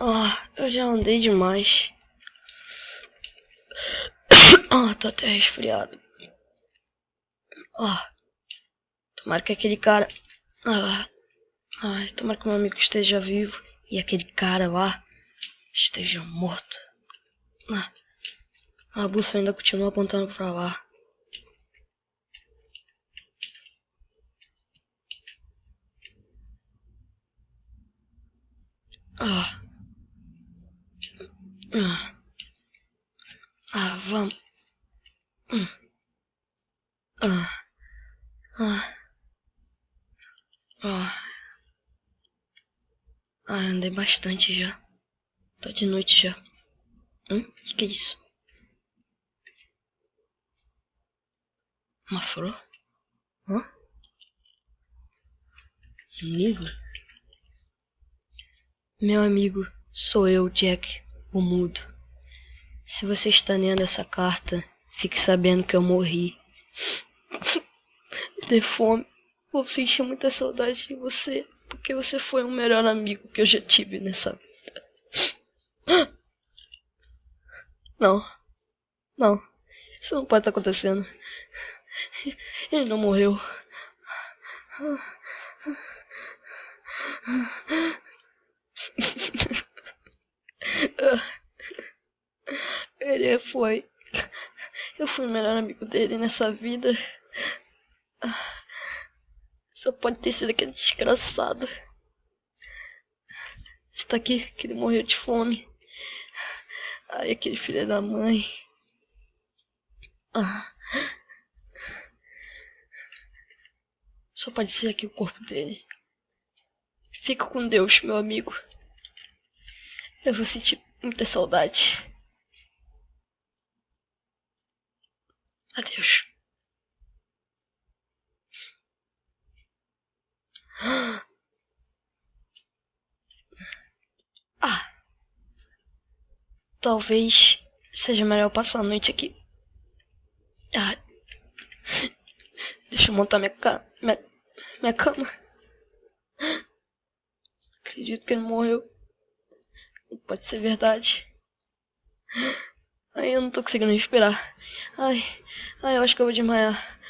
Ah, eu já andei demais. Tô até resfriado. Tomara que aquele cara... tomara que meu amigo esteja vivo e aquele cara lá esteja morto. A bússola ainda continua apontando pra lá. Vamos. Andei bastante já. Tô de noite já. Que é isso? Uma flor? Um livro? Meu amigo, sou eu, Jack, o mudo. Se você está lendo essa carta, fique sabendo que eu morri de fome. Vou sentir muita saudade de você, porque você foi o melhor amigo que eu já tive nessa vida. Não, isso não pode estar acontecendo. Ele não morreu. Ele foi. Eu fui o melhor amigo dele nessa vida. Só pode ter sido aquele desgraçado. Está aqui que ele morreu de fome. Ai, aquele filho da mãe. Só pode ser aqui o corpo dele. Fica com Deus, meu amigo. Eu vou sentir muita saudade. Adeus. Talvez seja melhor passar a noite aqui. Deixa eu montar minha cama. Acredito que ele morreu. Não pode ser verdade. Eu não tô conseguindo respirar. Eu acho que eu vou desmaiar.